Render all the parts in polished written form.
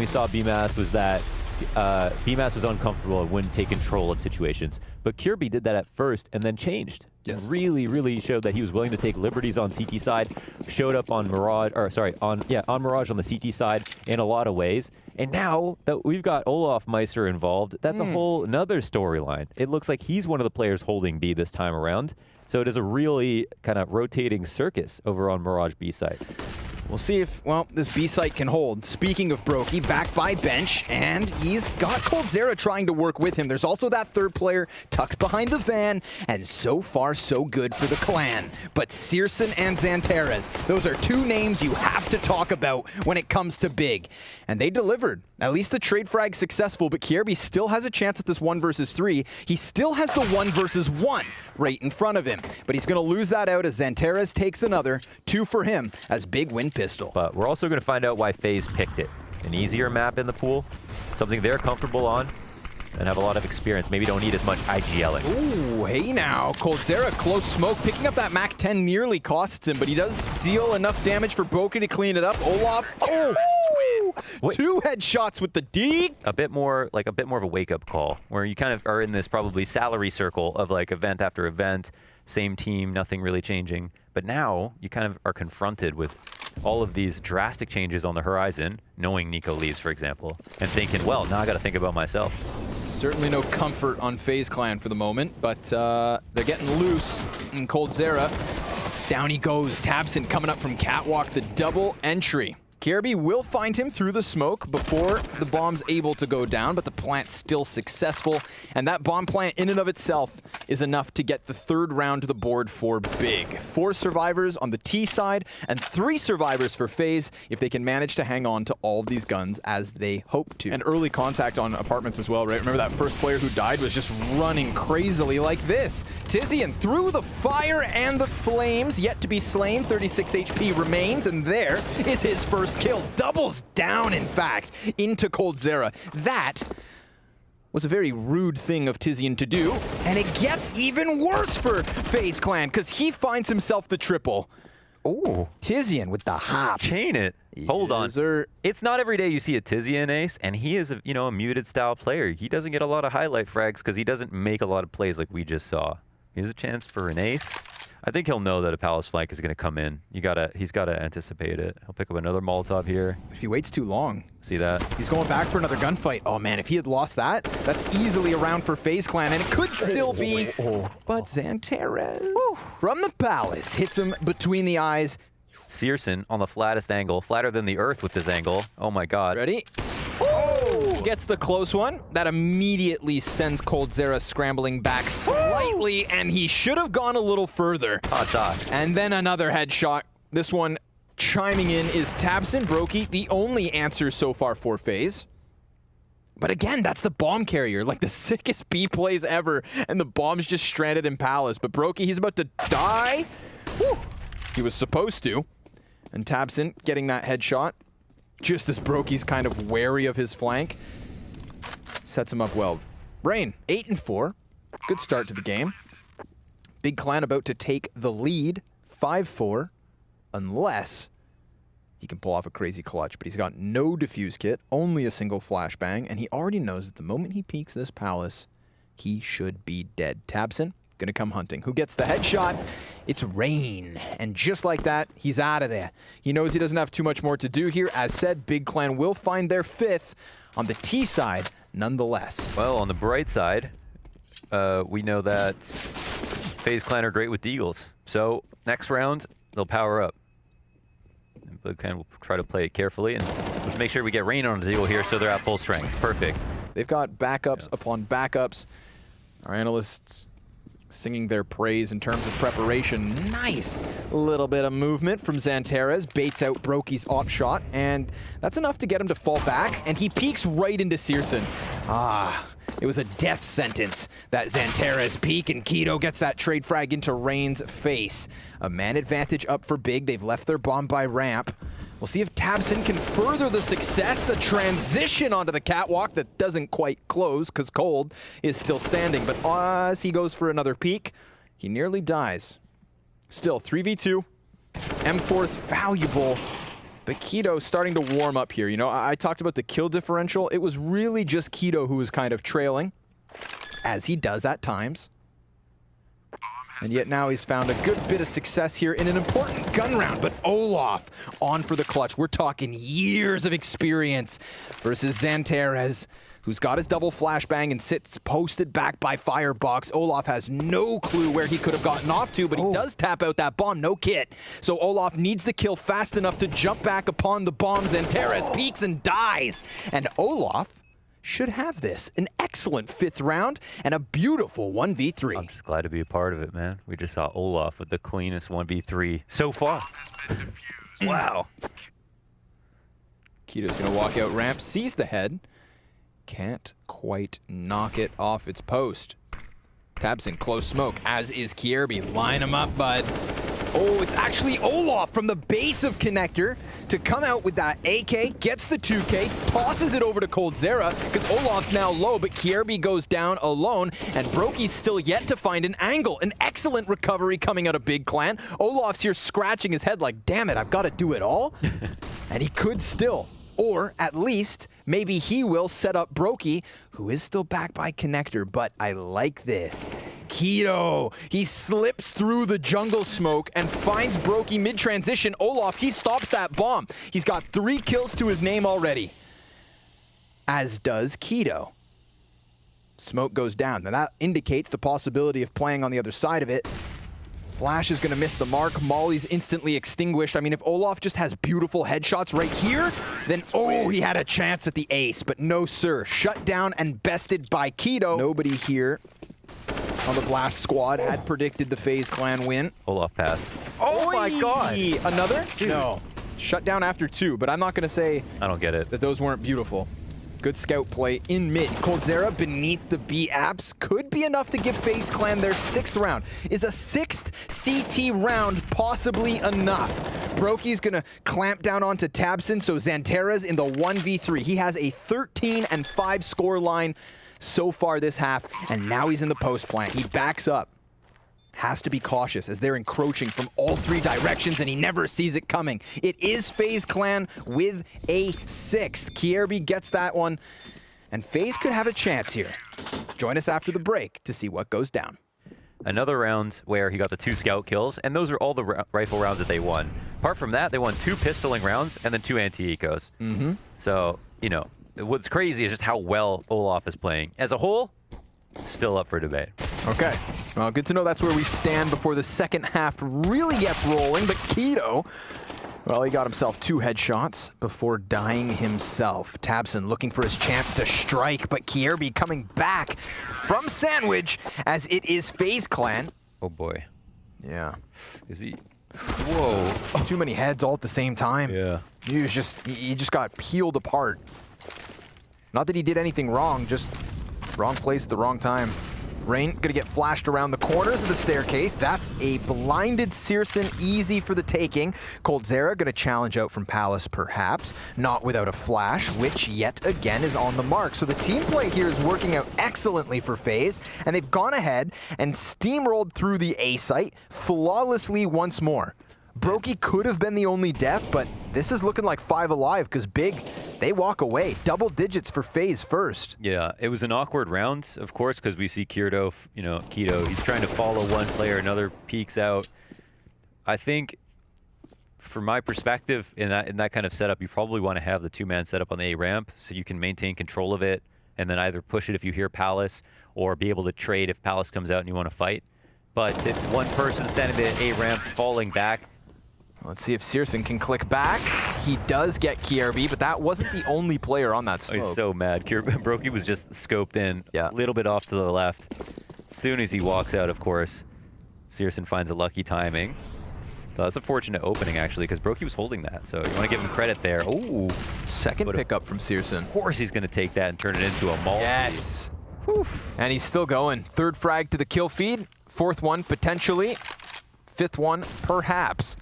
we saw BMAS was that BMAS was uncomfortable and wouldn't take control of situations. But Kirby did that at first and then changed. Yes. And really showed that he was willing to take liberties on CT side, showed up on Mirage, or sorry, on Mirage on the CT side in a lot of ways. And now that we've got Olofmeister involved, that's a whole another storyline. It looks like he's one of the players holding B this time around. So it is a really kind of rotating circus over on Mirage B side. We'll see if, well, this B site can hold. Speaking of Brokey, back by bench, and he's got coldzera trying to work with him. There's also that third player tucked behind the van, and so far, so good for the clan. But Searson and XANTARES, those are two names you have to talk about when it comes to big. And they delivered. At least the trade frag's successful, but Kierby still has a chance at this 1 versus 3. He still has the 1 versus 1 right in front of him. But he's going to lose that out as XANTARES takes another. 2 for him as big win pistol. But we're also going to find out why Faze picked it. An easier map in the pool, something they're comfortable on, and have a lot of experience. Maybe don't need as much IGLing. Ooh, hey now. coldzera, close smoke. Picking up that Mac 10 nearly costs him, but he does deal enough damage for Brokey to clean it up. Olaf, What? 2 headshots with the D. A bit more of a wake-up call, where you kind of are in this probably salary circle of like event after event, same team, nothing really changing. But now you kind of are confronted with all of these drastic changes on the horizon, knowing Nico leaves, for example, and thinking, well, now I got to think about myself. Certainly no comfort on FaZe Clan for the moment, but they're getting loose. And coldzera, down he goes. Tabson coming up from Catwalk, the double entry. Kirby will find him through the smoke before the bomb's able to go down, but the plant's still successful. And that bomb plant in and of itself is enough to get the 3rd round to the board for big. 4 survivors on the T side and 3 survivors for FaZe if they can manage to hang on to all of these guns as they hope to. And early contact on apartments as well, right? Remember that first player who died was just running crazily like this. Tizian through the fire and the flames, yet to be slain. 36 HP remains, and there is his first kill. Doubles down, in fact, into coldzera. That was a very rude thing of Tizian to do, and it gets even worse for FaZe Clan because he finds himself the triple. Oh, Tizian with the hops. Chain it. Hold on. It's not every day you see a Tizian ace, and he is a muted style player. He doesn't get a lot of highlight frags because he doesn't make a lot of plays like we just saw. Here's a chance for an ace. I think he'll know that a Palace flank is going to come in. He's got to anticipate it. He'll pick up another Molotov here. If he waits too long. See that? He's going back for another gunfight. Oh man, if he had lost that, that's easily a round for FaZe Clan, and it could still be. But XANTARES from the Palace hits him between the eyes. Searson on the flattest angle, flatter than the earth with this angle. Oh my god. Ready? Oh! Gets the close one. That immediately sends coldzera scrambling back slightly, and he should have gone a little further. Hot sauce. And then another headshot. This one chiming in is Tabson. Brokey, the only answer so far for FaZe. But again, that's the bomb carrier, like the sickest B plays ever, and the bomb's just stranded in Palace. But Brokey, he's about to die. Whew. He was supposed to. And Tabson getting that headshot, just as Brokey's kind of wary of his flank. Sets him up well. Rain, 8-4. Good start to the game. Big Clan about to take the lead, 5-4, unless he can pull off a crazy clutch. But he's got no defuse kit, only a single flashbang, and he already knows that the moment he peeks this Palace, he should be dead. Tabson gonna come hunting. Who gets the headshot? It's Rain. And just like that, he's out of there. He knows he doesn't have too much more to do here. As said, Big Clan will find their 5th on the T side, nonetheless. Well, on the bright side, we know that FaZe Clan are great with deagles. So next round, they'll power up. And Big Clan will try to play it carefully and just make sure we get Rain on the deagle here so they're at full strength. Perfect. They've got backups upon backups. Our analysts singing their praise in terms of preparation. Nice little bit of movement from XANTARES, baits out Brokey's op shot, and that's enough to get him to fall back, and he peeks right into Searson. It was a death sentence, that XANTARES peek, and Keto gets that trade frag into Rain's face. A man advantage up for Big. They've left their bomb by ramp. We'll see if Tabson can further the success. A transition onto the catwalk that doesn't quite close because Cold is still standing. But as he goes for another peek, he nearly dies. Still, 3v2. M4's valuable. But Keto starting to warm up here. You know, I talked about the kill differential. It was really just Keto who was kind of trailing, as he does at times. And yet now he's found a good bit of success here in an important gun round. But Olof on for the clutch. We're talking years of experience versus XANTARES, who's got his double flashbang and sits posted back by Firebox. Olof has no clue where he could have gotten off to, but he does tap out that bomb, no kit. So Olof needs the kill fast enough to jump back upon the bomb. XANTARES peeks and dies. And Olof should have this. An excellent 5th round and a beautiful 1v3. I'm just glad to be a part of it, man. We just saw Olof with the cleanest 1v3 so far. Wow. Keto's gonna walk out ramp, sees the head. Can't quite knock it off its post. tabseN close smoke, as is Kierby. Line him up, bud. Oh, it's actually Olof from the base of Connector to come out with that AK, gets the 2K, tosses it over to coldzera, because Olof's now low, but Kierby goes down alone, and Broky's still yet to find an angle. An excellent recovery coming out of Big Clan. Olof's here scratching his head like, damn it, I've got to do it all? And he could still. Or, at least, maybe he will set up Brokey, who is still back by Connector, but I like this. Keto, he slips through the jungle smoke and finds Brokey mid-transition. Olof, he stops that bomb. He's got 3 kills to his name already. As does Keto. Smoke goes down. Now that indicates the possibility of playing on the other side of it. Flash is going to miss the mark. Molly's instantly extinguished. I mean, if Olof just has beautiful headshots right here, then, oh, he had a chance at the ace. But no, sir. Shut down and bested by Keto. Nobody here on the Blast squad had predicted the FaZe clan win. Olof pass. Oh my god. Another? Dude. No. Shut down after 2, but I'm not going to say I don't get it. that those weren't beautiful. Good scout play in mid. coldzera beneath the B apps could be enough to give FaZe clan their 6th round. Is a 6th CT round possibly enough? Brokey's gonna clamp down onto tabseN, so XANTARES in the 1v3. He has a 13-5 score line so far this half, and now he's in the post plant. He backs up. Has to be cautious as they're encroaching from all 3 directions, and he never sees it coming. It is FaZe clan with a 6th. Kierby gets that one, and FaZe could have a chance here. Join us after the break to see what goes down. Another round where he got the 2 scout kills, and those are all the rifle rounds that they won. Apart from that, they won 2 pistoling rounds and then 2 anti-ecos. So, you know, what's crazy is just how well Olof is playing. As a whole, still up for debate. Okay. Well, good to know that's where we stand before the second half really gets rolling. But Keto, well, he got himself 2 headshots before dying himself. tabseN looking for his chance to strike, but Kierby coming back from Sandwich as it is FaZe clan. Oh boy. Yeah. Is he? Whoa. Too many heads all at the same time. Yeah. He just got peeled apart. Not that he did anything wrong, just wrong place at the wrong time. Rain gonna get flashed around the corners of the staircase. That's a blinded searson, easy for the taking. coldzera gonna challenge out from Palace, perhaps. Not without a flash, which yet again is on the mark. So the team play here is working out excellently for FaZe, and they've gone ahead and steamrolled through the A site flawlessly once more. Brokey could have been the only death, but this is looking like 5 alive because Big, they walk away. Double digits for FaZe first. Yeah, it was an awkward round, of course, because we see Keto, he's trying to follow one player, another peeks out. I think, from my perspective, in that kind of setup, you probably want to have the 2-man setup on the A ramp so you can maintain control of it, and then either push it if you hear Palace, or be able to trade if Palace comes out and you want to fight. But if one person standing at the A ramp falling back, let's see if searson can click back. He does get Kierby, but that wasn't the only player on that smoke. He's so mad. Brokey was just scoped in, a little bit off to the left. As soon as he walks out, of course, searson finds a lucky timing. So that's a fortunate opening, actually, because Brokey was holding that. So you want to give him credit there. Oh, second pickup from searson. Of course he's going to take that and turn it into a multi. Yes. And he's still going. 3rd frag to the kill feed. 4th one, potentially. 5th one, perhaps.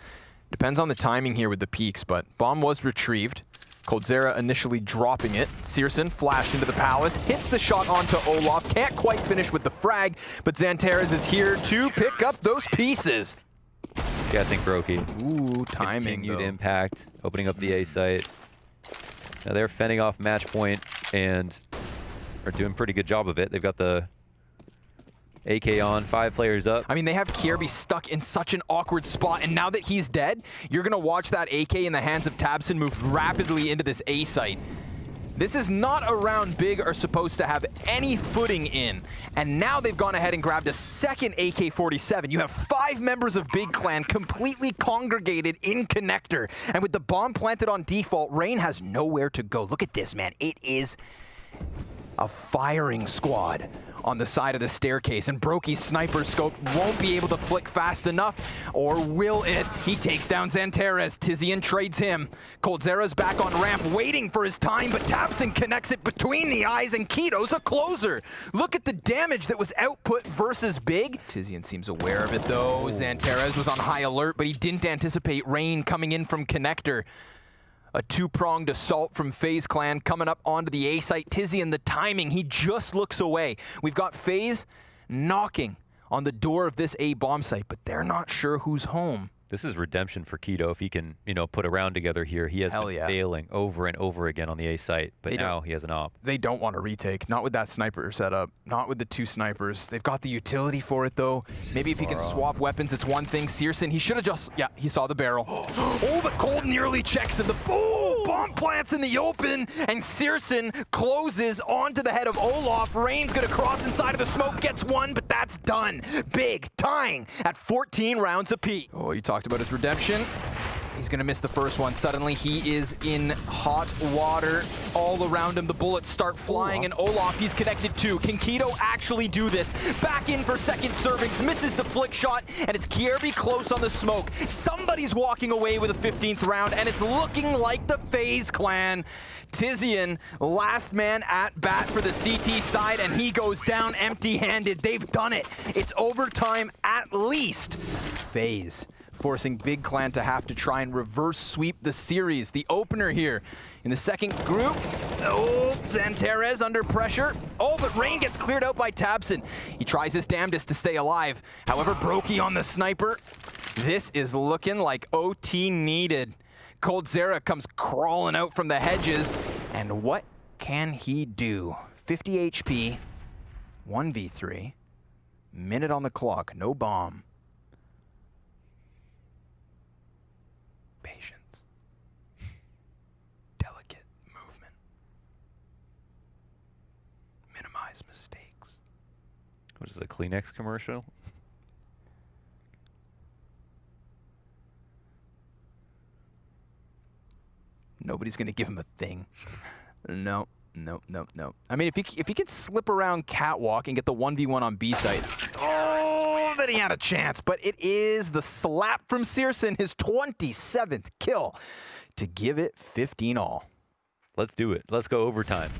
Depends on the timing here with the peaks, but bomb was retrieved. coldzera initially dropping it. searson flashed into the Palace, hits the shot onto Olof. Can't quite finish with the frag, but XANTARES is here to pick up those pieces. guessing Brokey. Ooh, timing Continued though. impact, opening up the A site. Now they're fending off match point and are doing a pretty good job of it. They've got the AK on, 5 players up. I mean, they have Kierby stuck in such an awkward spot, and now that he's dead, you're going to watch that AK in the hands of Tabson move rapidly into this A site. This is not a round Big are supposed to have any footing in, and now they've gone ahead and grabbed a second AK-47. You have 5 members of Big Clan completely congregated in connector, and with the bomb planted on default, Rain has nowhere to go. Look at this, man. It is a firing squad on the side of the staircase, and Brokey's sniper scope won't be able to flick fast enough, or will it? He takes down XANTARES. Tizian trades him. coldzera's back on ramp, waiting for his time, but Tabson connects it between the eyes, and Keto's a closer. Look at the damage that was output versus Big. Tizian seems aware of it, though. XANTARES was on high alert, but he didn't anticipate Rain coming in from connector. A 2-pronged assault from Faze Clan coming up onto the A site. Tizian, the timing, he just looks away. We've got Faze knocking on the door of this A bomb site, but they're not sure who's home. This is redemption for Keto if he can, you know, put a round together here. He has been failing over and over again on the A site, but now he has an op. They don't want to retake, not with that sniper setup, not with the 2 snipers. They've got the utility for it, though. Maybe if he can swap weapons, it's one thing. Searson, he should have just, yeah, he saw the barrel. Oh, but Cold nearly checks in the, bomb plants in the open, and Searson closes onto the head of Olof. Rain's gonna cross inside of the smoke, gets one, but that's done. Big tying at 14 rounds apiece. Oh, you talked about his redemption. He's gonna miss the first one. Suddenly he is in hot water all around him. The bullets start flying, and Olof, he's connected too. Can Keto actually do this? Back in for second servings, misses the flick shot, and it's Kierby close on the smoke. Somebody's walking away with a 15th round, and it's looking like the Faze Clan. Tizian, last man at bat for the CT side, and he goes down empty-handed. They've done it. It's overtime at least. Faze forcing Big Clan to have to try and reverse sweep the series. The opener here in the second group. Oh, XANTARES under pressure. Oh, but Rain gets cleared out by Tabson. He tries his damnedest to stay alive. However, Brokey on the sniper. This is looking like OT needed. coldzera comes crawling out from the hedges, and what can he do? 50 HP, 1v3, minute on the clock, no bomb. Patience. Delicate movement. Minimize mistakes. What is this, a Kleenex commercial? Nobody's gonna give him a thing. No. I mean, if he could slip around catwalk and get the 1v1 on B site, oh, then he had a chance. But it is the slap from Searson, his 27th kill, to give it 15 all. Let's do it. Let's go overtime.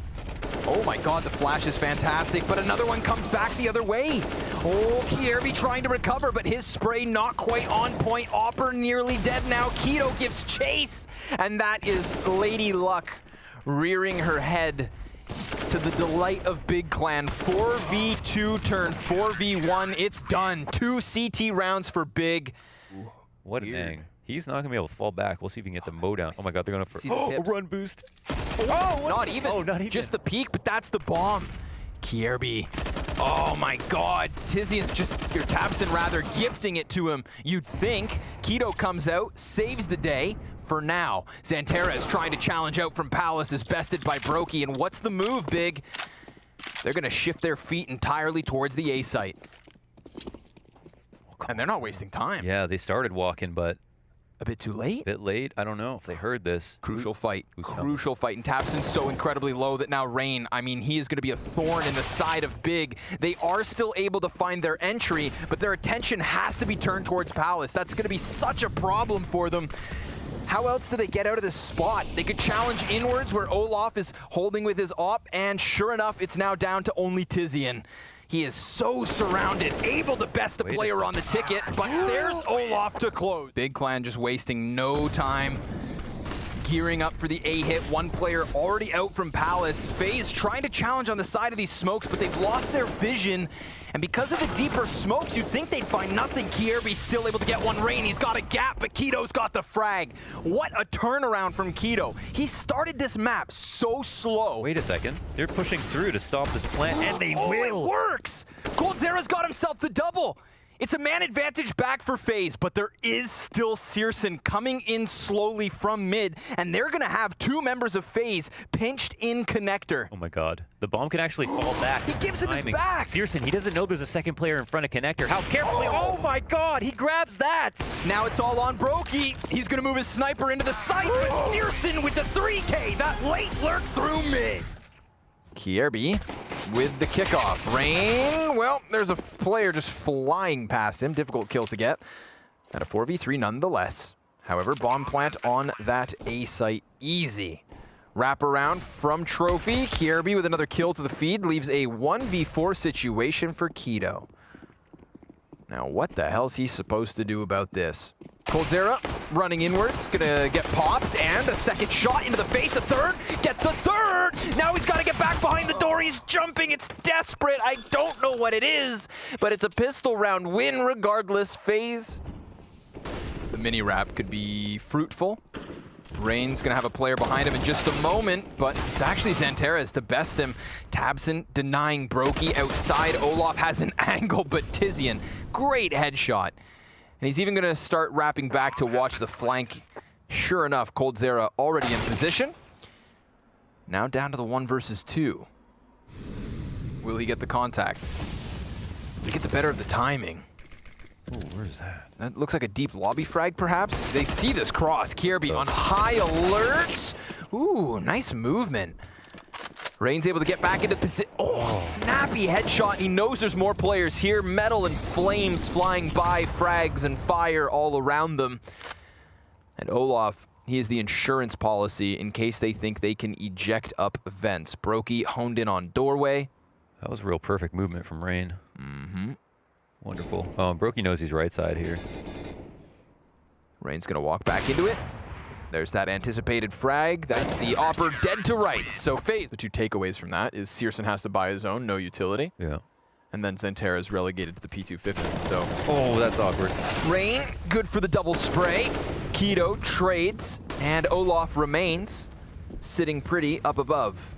Oh my god, the flash is fantastic, but another one comes back the other way. Oh, Kierby trying to recover, but his spray not quite on point. Opper nearly dead now. Keto gives chase, and that is Lady Luck rearing her head to the delight of Big Clan. 4v2 turn 4v1. It's done. 2 CT rounds for Big. What an ang. He's not going to be able to fall back. We'll see if we can get the mow down. Oh my god, they're going to... a run boost. Oh, not even. Oh, not even. Just the peak, but that's the bomb. Kierby. Oh my god. Tizian's just, or Tabson rather, gifting it to him. You'd think. Keto comes out, saves the day. For now, XANTARES trying to challenge out from Palace is bested by Brokey, and what's the move, Big? They're gonna shift their feet entirely towards the A site. And they're not wasting time. Yeah, they started walking, but... A bit too late? A bit late. I don't know if they heard this. Crucial fight. Crucial fight. And Tabson's so incredibly low that now Rain, I mean, he is going to be a thorn in the side of Big. They are still able to find their entry, but their attention has to be turned towards Palace. That's going to be such a problem for them. How else do they get out of this spot? They could challenge inwards where Olof is holding with his op, and sure enough, it's now down to only Tizian. He is so surrounded, able to best the player on the ticket, but there's Olof to close. Big Clan just wasting no time. gearing up for the A-hit. One player already out from Palace. Faze trying to challenge on the side of these smokes, but they've lost their vision. And because of the deeper smokes, you'd think they'd find nothing. Kierby's still able to get one rain. He's got a gap, but Keto's got the frag. What a turnaround from Keto. He started this map so slow. Wait a second. They're pushing through to stop this plant, and they will. It works! coldzera's got himself the double. It's a man advantage back for Faze, but there is still Searson coming in slowly from mid, and they're gonna have two members of Faze pinched in connector. Oh my god. The bomb can actually fall back. He gives him his back! Searson, he doesn't know there's a second player in front of connector. How carefully? Oh my god, he grabs that! Now it's all on Brokey. He's gonna move his sniper into the site, but Searson with the 3K, that late lurk through mid. Kierby with the kickoff. Rain, well, there's a player just flying past him. Difficult kill to get. And a 4v3 nonetheless. However, bomb plant on that A site, easy. Wrap around from Trophy. Kierby with another kill to the feed leaves a 1v4 situation for Keto. Now, what the hell's he supposed to do about this? coldzera running inwards, gonna get popped, and a second shot into the face, a third, get the third! Now he's gotta get back behind the door, he's jumping, it's desperate, I don't know what it is, but it's a pistol round win regardless. Faze. The mini wrap could be fruitful. Rain's gonna have a player behind him in just a moment, but it's actually XANTARES to best him. tabseN denying Brokey outside. Olof has an angle, but Tizian, great headshot. And he's even gonna start wrapping back to watch the flank. Sure enough, coldzera already in position. Now down to the 1 versus 2. Will he get the contact? Will he get the better of the timing? Ooh, where's that? That looks like a deep lobby frag, perhaps. They see this cross. Kierby on high alert. Ooh, nice movement. Rain's able to get back into position. Oh, snappy headshot. He knows there's more players here. Metal and flames flying by, frags and fire all around them. And Olof, he is the insurance policy in case they think they can eject up vents. Brokey honed in on doorway. That was a real perfect movement from Rain. Wonderful. Brokey knows he's right side here. Rain's gonna walk back into it. There's that anticipated frag. That's the Opper dead to rights. So Faze. The two takeaways from that is Searson has to buy his own, no utility. Yeah. And then XANTARES is relegated to the P250. So Oh, that's awkward. Rain, good for the double spray. Keto trades, and Olof remains sitting pretty up above.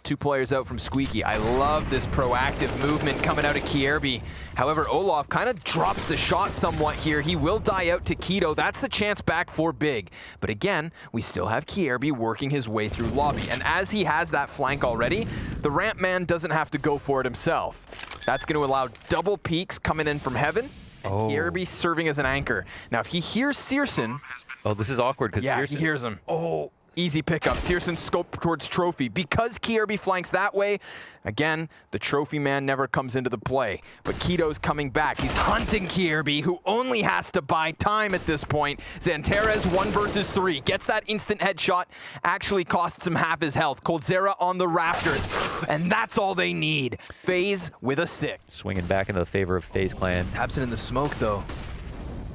Two players out from Squeaky. I love this proactive movement coming out of Kierby. However, Olof kind of drops the shot somewhat here. He will die out to Keto. That's the chance back for Big. But again, we still have Kierby working his way through lobby. And as he has that flank already, the ramp man doesn't have to go for it himself. That's going to allow double peeks coming in from heaven. And Kierby serving as an anchor. Now, if he hears Searson... Oh, this is awkward because yeah, he hears him. Oh. Easy pickup. Searson scope towards Trophy. Because Kierby flanks that way, again, the Trophy man never comes into the play. But Keto's coming back. He's hunting Kierby, who only has to buy time at this point. XANTARES 1 versus 3. Gets that instant headshot. Actually costs him half his health. coldzera on the rafters. And that's all they need. Faze with a 6. Swinging back into the favor of Faze Clan. tabseN in the smoke, though.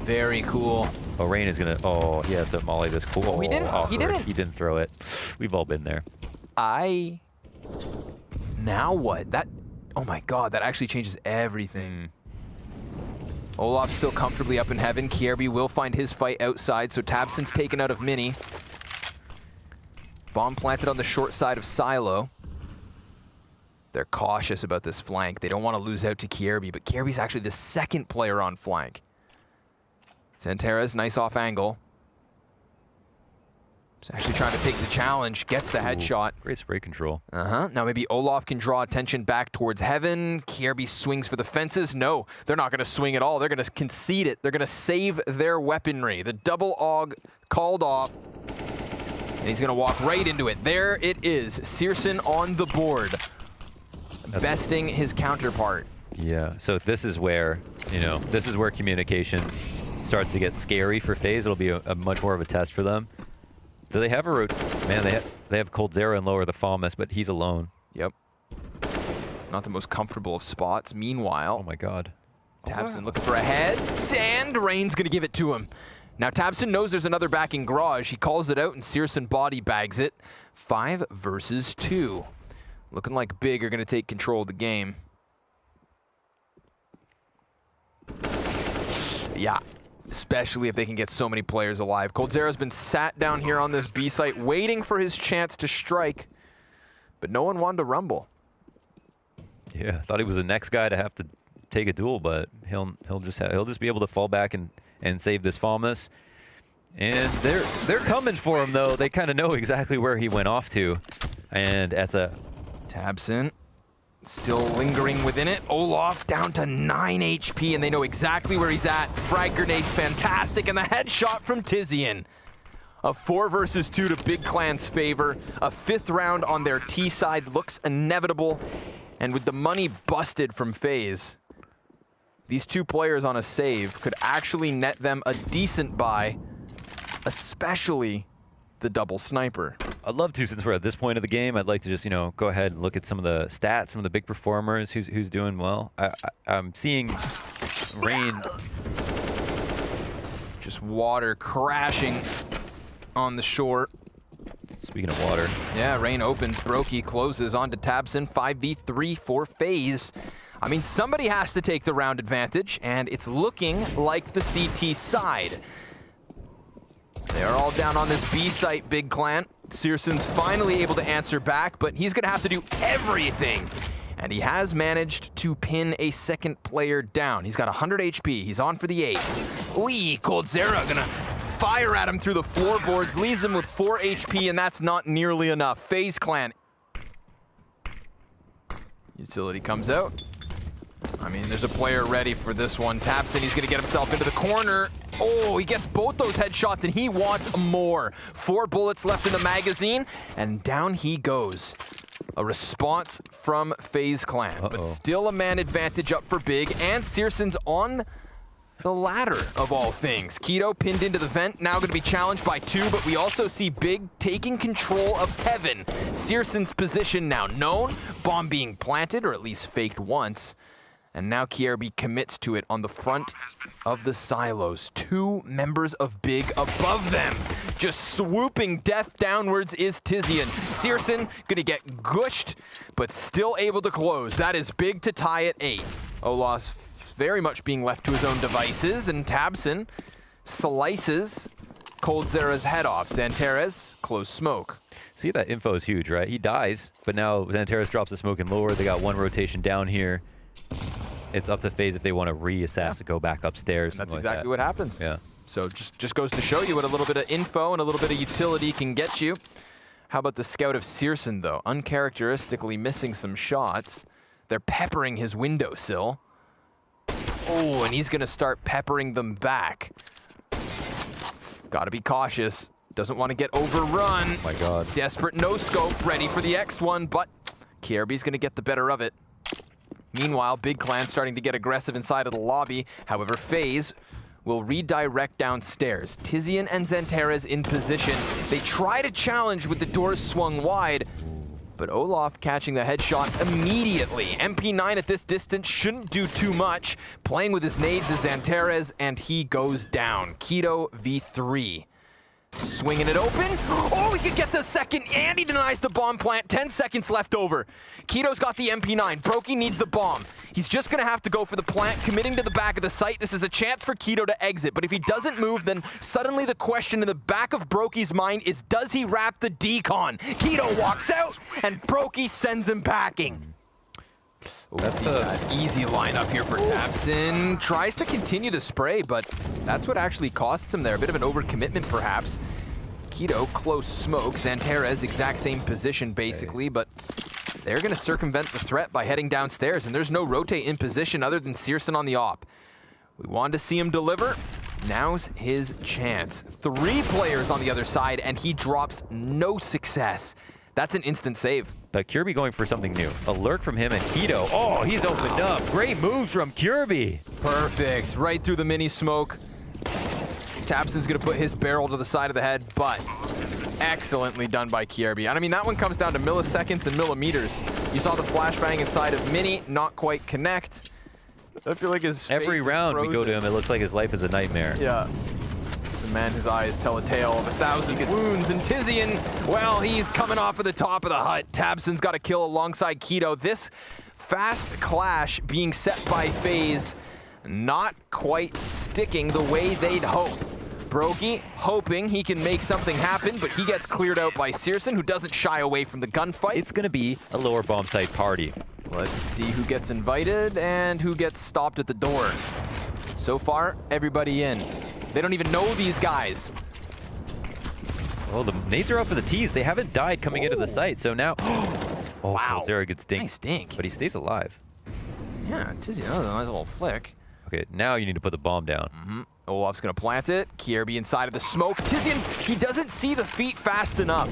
Very cool. Oh, Rain is gonna. Oh, he has to molly this. Cool. Oh, he didn't. Awkward. He didn't. He didn't throw it. We've all been there. Now what? That. Oh my God! That actually changes everything. Olof's still comfortably up in heaven. Kierby will find his fight outside, so tabseN's taken out of mini. Bomb planted on the short side of Silo. They're cautious about this flank. They don't want to lose out to Kierby, but Kierby's actually the second player on flank. XANTARES, nice off angle. He's actually trying to take the challenge, gets the headshot. Great spray control. Now maybe Olof can draw attention back towards heaven. Kierby swings for the fences. No, they're not going to swing at all. They're going to concede it. They're going to save their weaponry. The double AUG called off. And he's going to walk right into it. There it is. Searson on the board. Besting his counterpart. Yeah, so this is where, this is where communication starts to get scary for Faze. It'll be a much more of a test for them. Do they have a man? They have coldzera and lower the FAMAS, but he's alone. Yep. Not the most comfortable of spots. Meanwhile, oh my God, tabseN looking for a head, and Rain's gonna give it to him. Now Tabson knows there's another back in garage. He calls it out and Searson body bags it. 5 versus 2. Looking like Big are going to take control of the game. Yeah, especially if they can get so many players alive. coldzera's been sat down here on this B site waiting for his chance to strike, but no one wanted to rumble. Yeah, thought he was the next guy to have to take a duel, but he'll just be able to fall back and save this Falmus. And they're coming for him though. They kind of know exactly where he went off to, and that's a Tabson still lingering within it. Olof down to 9 HP, and they know exactly where he's at. Frag grenade's fantastic, and the headshot from Tizian. A 4 versus 2 to Big Clan's favor. A 5th round on their T side looks inevitable, and with the money busted from Faze, these 2 players on a save could actually net them a decent buy, especially the double sniper. I'd love to, since we're at this point of the game, I'd like to just, go ahead and look at some of the stats, some of the big performers, who's doing well. I'm seeing Rain. Just water crashing on the shore. Speaking of water. Yeah, Rain opens, Brokey closes onto Tabson, 5v3 for Faze. I mean, somebody has to take the round advantage, and it's looking like the CT side. They are all down on this B site, Big Clan. Searson's finally able to answer back, but he's gonna have to do everything. And he has managed to pin a second player down. He's got 100 HP, he's on for the ace. Wee, coldzera gonna fire at him through the floorboards, leaves him with 4 HP, and that's not nearly enough. Faze Clan. Utility comes out. I mean, there's a player ready for this one. Tabson, he's gonna get himself into the corner. Oh, he gets both those headshots and he wants more. 4 bullets left in the magazine, and down he goes. A response from Faze Clan, but still a man advantage up for Big, and Searson's on the ladder of all things. Keto pinned into the vent, now gonna be challenged by 2, but we also see Big taking control of Heaven. Searson's position now known, bomb being planted, or at least faked once. And now KRB commits to it on the front of the silos. 2 members of Big above them. Just swooping death downwards is Tizian. Searson gonna get gushed, but still able to close. That is Big to tie at 8. Olaf very much being left to his own devices, and Tabson slices coldzera's head off. XANTARES, close smoke. See, that info is huge, right? He dies, but now XANTARES drops the smoke and lower. They got 1 rotation down here. It's up to Faze if they want to re-assassin, go back upstairs. And that's like exactly what happens. Yeah. So just goes to show you what a little bit of info and a little bit of utility can get you. How about the scout of Searson, though? Uncharacteristically missing some shots. They're peppering his windowsill. Oh, and he's going to start peppering them back. Got to be cautious. Doesn't want to get overrun. Oh my God. Desperate no scope, ready for the next one, but KRB's going to get the better of it. Meanwhile, Big Clan starting to get aggressive inside of the lobby. However, Faze will redirect downstairs. Tizian and XANTARES in position. They try to challenge with the doors swung wide, but Olof catching the headshot immediately. MP9 at this distance shouldn't do too much. Playing with his nades is XANTARES, and he goes down. Keto v3. Swinging it open. Oh, he could get the second, and he denies the bomb plant. 10 seconds left over. Keto's got the MP9. Brokey needs the bomb. He's just going to have to go for the plant, committing to the back of the site. This is a chance for Keto to exit, but if he doesn't move, then suddenly the question in the back of Brokey's mind is, does he wrap the decon? Keto walks out, and Brokey sends him packing. That's an easy lineup here for Tabson. Tries to continue the spray, but that's what actually costs him there. A bit of an overcommitment, perhaps. Keto, close smoke. XANTARES, exact same position, basically, but they're going to circumvent the threat by heading downstairs, and there's no rotate in position other than Searson on the op. We wanted to see him deliver. Now's his chance. 3 players on the other side, and he drops no success. That's an instant save. But Kirby going for something new. A lurk from him and Keto. Oh, he's opened up. Great moves from Kirby. Perfect. Right through the mini smoke. Tabson's going to put his barrel to the side of the head, but excellently done by Kirby. And I mean, that one comes down to milliseconds and millimeters. You saw the flashbang inside of Mini, not quite connect. I feel like his Every round we go to him, it looks like his life is a nightmare. Yeah. It's man whose eyes tell a tale of 1,000 wounds. And Tizian, well, he's coming off of the top of the hut. Tabson's got a kill alongside Keto. This fast clash being set by Faze, not quite sticking the way they'd hope. Brokey hoping he can make something happen, but he gets cleared out by Searson, who doesn't shy away from the gunfight. It's going to be a lower bomb site party. Let's see who gets invited and who gets stopped at the door. So far, everybody in. They don't even know these guys. Well, the nades are up for the tease. They haven't died coming into the site, so now... Oh, Wow. Coldzera good stink. Nice stink. But he stays alive. Yeah, Tizian, that was a nice little flick. Okay, now you need to put the bomb down. Olof's gonna plant it. Kierby inside of the smoke. Tizian, he doesn't see the feet fast enough.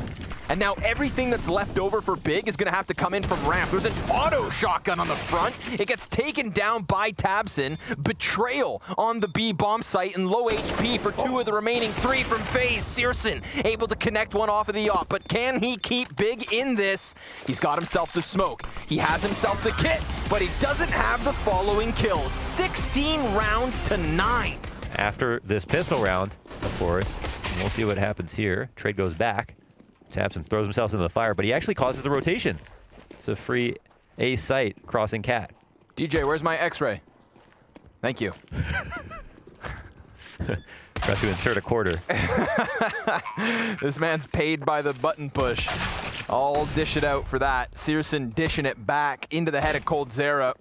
And now everything that's left over for Big is gonna have to come in from ramp. There's an auto shotgun on the front. It gets taken down by Tabson. Betrayal on the B bomb site and low HP for 2 of the remaining 3 from Faze. Searson able to connect one off of the op, but can he keep Big in this? He's got himself the smoke. He has himself the kit, but he doesn't have the following kills. 16 rounds to 9. After this pistol round, of course, and we'll see what happens here. Trade goes back. Tabson throws himself into the fire, but he actually causes the rotation. It's a free A site crossing cat. DJ, where's my X-ray? Thank you. Got to insert a quarter. This man's paid by the button push. I'll dish it out for that. Searson dishing it back into the head of Coldzera.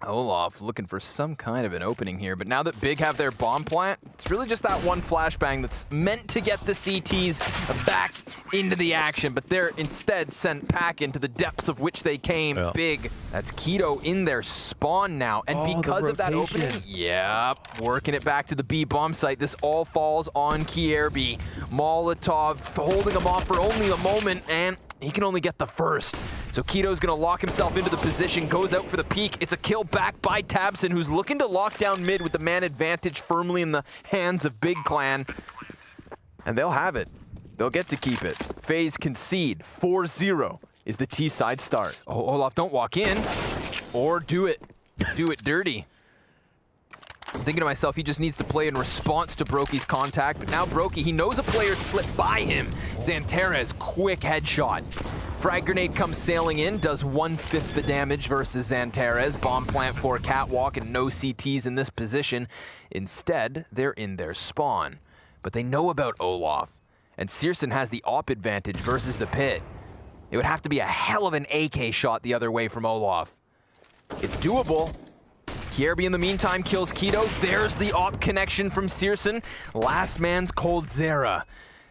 Olof looking for some kind of an opening here, but now that Big have their bomb plant, it's really just that one flashbang that's meant to get the CTs back into the action, but they're instead sent back into the depths of which they came. Yeah. Big, that's Keto in their spawn now, and because of that opening, working it back to the B bomb site. This all falls on Kierby. Molotov holding him off for only a moment, and he can only get the first. So Keto's gonna lock himself into the position, goes out for the peek. It's a kill back by Tabson, who's looking to lock down mid with the man advantage firmly in the hands of Big Clan. And they'll have it. They'll get to keep it. Faze concede. 4-0 is the T-side start. Oh, Olof, don't walk in. Or do it. Do it dirty. I'm thinking to myself, he just needs to play in response to Brokey's contact, but now Brokey, he knows a player slipped by him. XANTARES, quick headshot. Frag grenade comes sailing in, does 1/5 the damage versus XANTARES. Bomb plant for catwalk and no CTs in this position. Instead, they're in their spawn. But they know about Olof, and Searson has the op advantage versus the pit. It would have to be a hell of an AK shot the other way from Olof. It's doable. Kierby in the meantime kills Keto. There's the op connection from Searson. Last man's Coldzera.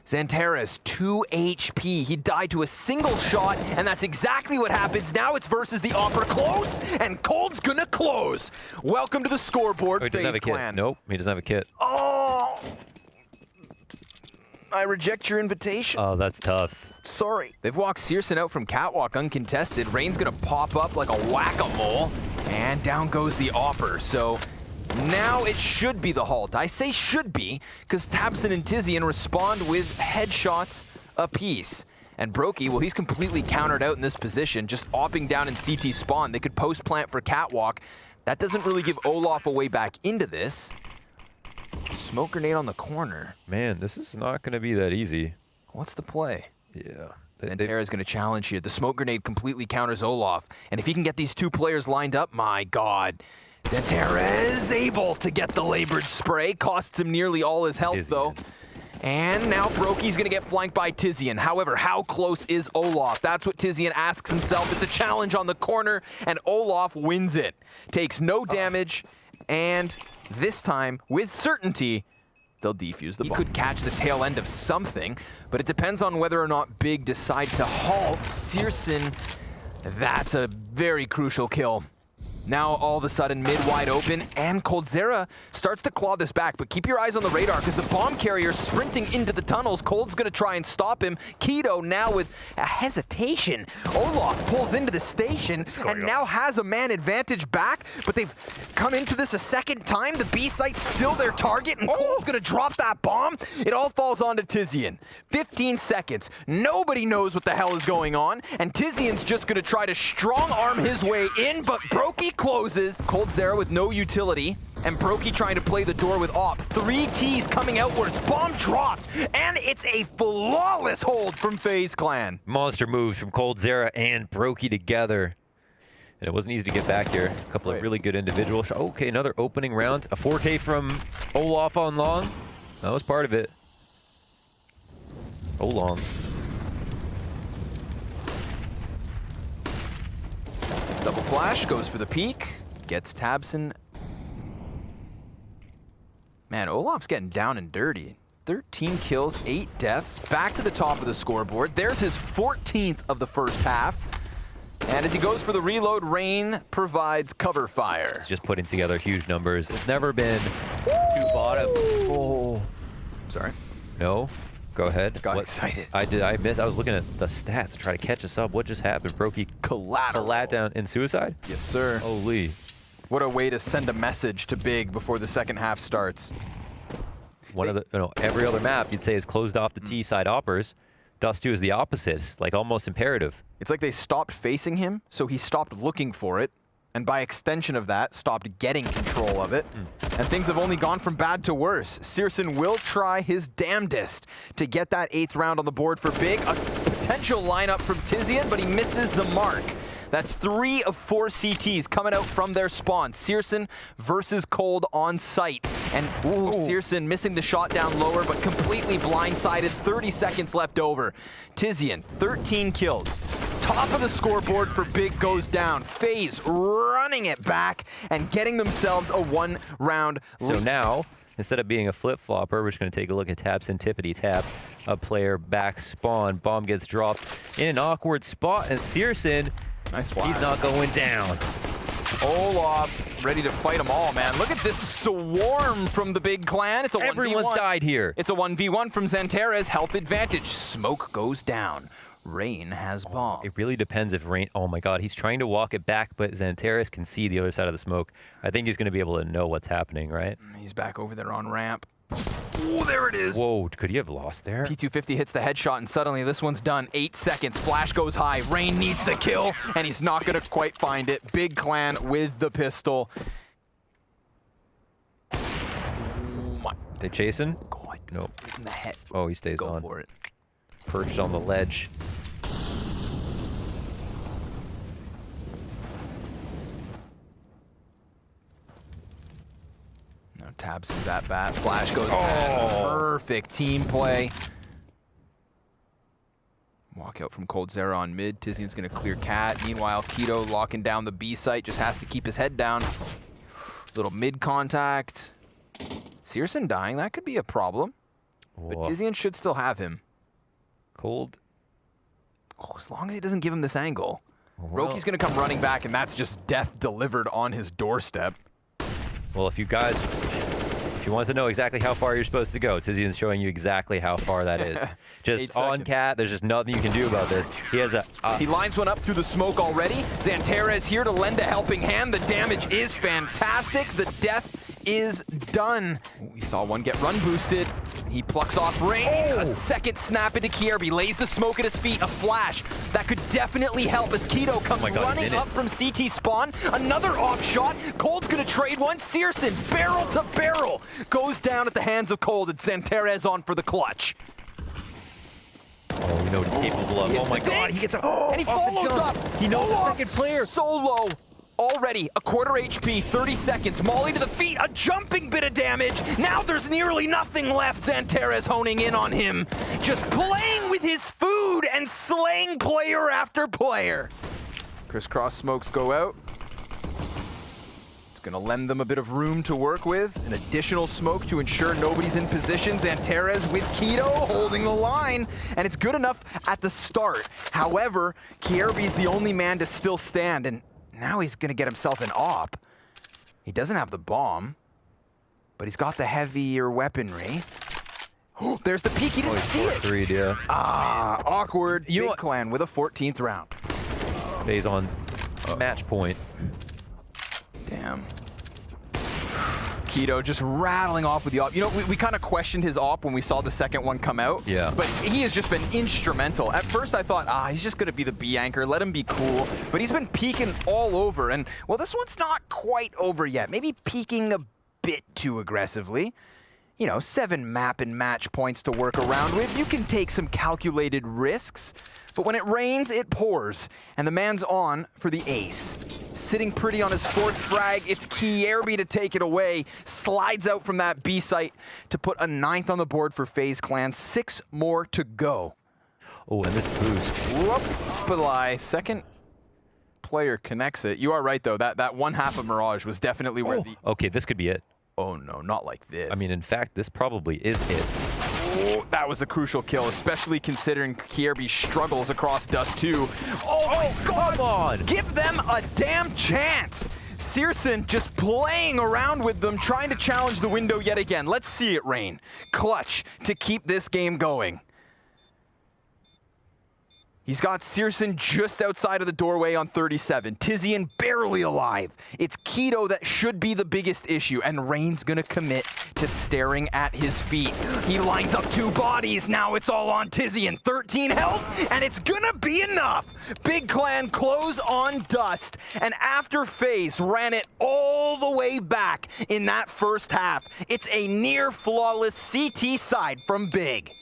XANTARES, 2 HP. He died to a single shot, and that's exactly what happens. Now it's versus the opper close, and Cold's gonna close. Welcome to the scoreboard, Oh, he doesn't have Faze a kit. Clan. Nope, he doesn't have a kit. Oh! I reject your invitation. Oh, that's tough. Sorry. They've walked Searson out from catwalk uncontested. Rain's gonna pop up like a whack-a-mole, and down goes the opper. So now it should be the halt. I say should be, because Tabson and Tizian respond with headshots apiece. And Brokey, well, he's completely countered out in this position, just opping down in CT spawn. They could post plant for catwalk. That doesn't really give Olof a way back into this. Smoke grenade on the corner. Man, this is not going to be that easy. What's the play? Yeah. XANTARES going to challenge here. The smoke grenade completely counters Olof. And if he can get these two players lined up, my God. XANTARES able to get the labored spray. Costs him nearly all his health, though. And now Brokey's going to get flanked by Tizian. However, how close is Olof? That's what Tizian asks himself. It's a challenge on the corner, and Olof wins it. Takes no damage, and this time, with certainty, they'll defuse the bomb. He could catch the tail end of something, but it depends on whether or not Big decide to halt. Searson, that's a very crucial kill. Now, all of a sudden, mid wide open, and Coldzera starts to claw this back, but keep your eyes on the radar, because the bomb carrier's sprinting into the tunnels. Cold's going to try and stop him. Keto now with a hesitation. Olof pulls into the station, and now has a man advantage back, but they've come into this a second time. The B site's still their target, and Cold's going to drop that bomb. It all falls onto Tizian. 15 seconds. Nobody knows what the hell is going on, and Tizian's just going to try to strong arm his way in, but Brokey closes. Cold Zera with no utility. And Brokey trying to play the door with Op. 3 Ts coming outwards. Bomb dropped. And it's a flawless hold from FaZe Clan. Monster moves from Cold Zera and Brokey together. And it wasn't easy to get back here. A couple of really good individual shots. Okay, another opening round. A 4K from Olof on long. That was part of it. Long. Double flash, goes for the peek. Gets Tabson. Man, Olof's getting down and dirty. 13 kills, 8 deaths. Back to the top of the scoreboard. There's his 14th of the first half. And as he goes for the reload, Rain provides cover fire. It's just putting together huge numbers. It's never been too bottom. Oh. Sorry. No. Go ahead. Got excited. I missed. I was looking at the stats to try to catch us up. What just happened? Brokey Collateral. down in suicide? Yes, sir. Holy. What a way to send a message to Big before the second half starts. One of the, every other map you'd say is closed off the T side oppers. Dust 2 is the opposite. It's like almost imperative. It's like they stopped facing him, so he stopped looking for it, and by extension of that, stopped getting control of it. And things have only gone from bad to worse. Searson will try his damnedest to get that 8th round on the board for Big. A potential lineup from Tizian, but he misses the mark. That's 3 of 4 CTs coming out from their spawn. Searson versus Cold on site. And Searson missing the shot down lower, but completely blindsided. 30 seconds left over. Tizian, 13 kills. Top of the scoreboard for Big goes down. FaZe running it back and getting themselves a 1-round lead. So now, instead of being a flip-flopper, we're just going to take a look at Tabson Tippity Tap. A player back spawn. Bomb gets dropped in an awkward spot, and Searson, nice flash. He's not going down. Olof ready to fight them all, man. Look at this swarm from the Big Clan. It's a 1v1. Everyone's died here. It's a 1v1 from XANTARES. Health advantage. Smoke goes down. Rain has bomb. It really depends if Rain... Oh, my God. He's trying to walk it back, but XANTARES can see the other side of the smoke. I think he's going to be able to know what's happening, right? He's back over there on ramp. Oh, there it is. Whoa, could he have lost there? P250 hits the headshot, and suddenly this one's done. 8 seconds. Flash goes high. Rain needs the kill, and he's not going to quite find it. Big Clan with the pistol. Oh, my. They chasing? God. Nope. In the head. Oh, he stays Go on. for it. Perched on the ledge. Now Tabson's at bat. Flash goes past. Perfect team play. Walk out from Cold Zera on mid. Tizian's going to clear Cat. Meanwhile, Keto locking down the B site. Just has to keep his head down. Little mid contact. Searson dying. That could be a problem. But Tizian should still have him. Cold. Oh, as long as he doesn't give him this angle. Well, Roki's going to come running back, and that's just death delivered on his doorstep. Well, if you want to know exactly how far you're supposed to go, Tizian's showing you exactly how far that is. Just on Cat, there's just nothing you can do about this. He has a... he lines one up through the smoke already. XANTARES here to lend a helping hand. The damage is fantastic. The death is done. We saw one get run boosted. He plucks off Rain. A second snap into Kierby. Lays the smoke at his feet. A flash. That could definitely help as Keto comes running up from CT spawn. Another off shot. Cold's going to trade one. Searson, barrel to barrel. Goes down at the hands of Cold. It's XANTARES on for the clutch. Oh, we know what he's capable of. Oh my God, he gets a... and he follows up. He knows the second player. Solo. Already a quarter HP, 30 seconds. Molly to the feet, a jumping bit of damage. Now there's nearly nothing left. XANTARES honing in on him. Just playing with his food and slaying player after player. Crisscross smokes go out. It's going to lend them a bit of room to work with. An additional smoke to ensure nobody's in position. XANTARES with Keto holding the line. And it's good enough at the start. However, Kierby's the only man to still stand. And now he's going to get himself an op. He doesn't have the bomb, but he's got the heavier weaponry. Oh, there's the peek. He didn't see it. Yeah. Ah, awkward. Big Clan with a 14th round. Faze on match point. Damn. Keto just rattling off with the op. You know, we kind of questioned his op when we saw the second one come out. Yeah. But he has just been instrumental. At first I thought, he's just going to be the B anchor. Let him be cool. But he's been peeking all over. And, well, this one's not quite over yet. Maybe peeking a bit too aggressively. You know, 7 map and match points to work around with. You can take some calculated risks. But when it rains, it pours. And the man's on for the ace. Sitting pretty on his 4th frag. It's Kierby to take it away. Slides out from that B site to put a 9th on the board for FaZe Clan. 6 more to go. Oh, and this boost. Whoop, second player connects it. You are right, though. That one half of Mirage was definitely where the... Okay, this could be it. Oh, no, not like this. I mean, in fact, this probably is it. Oh, that was a crucial kill, especially considering Kierby's struggles across Dust 2. Oh, my God! Come on! Give them a damn chance! Searson just playing around with them, trying to challenge the window yet again. Let's see it rain. Clutch to keep this game going. He's got Searson just outside of the doorway on 37. Tizian barely alive. It's Keto that should be the biggest issue, and Rain's gonna commit to staring at his feet. He lines up 2 bodies. Now it's all on Tizian. 13 health, and it's gonna be enough. Big Clan close on Dust, and after FaZe ran it all the way back in that first half, it's a near flawless CT side from Big.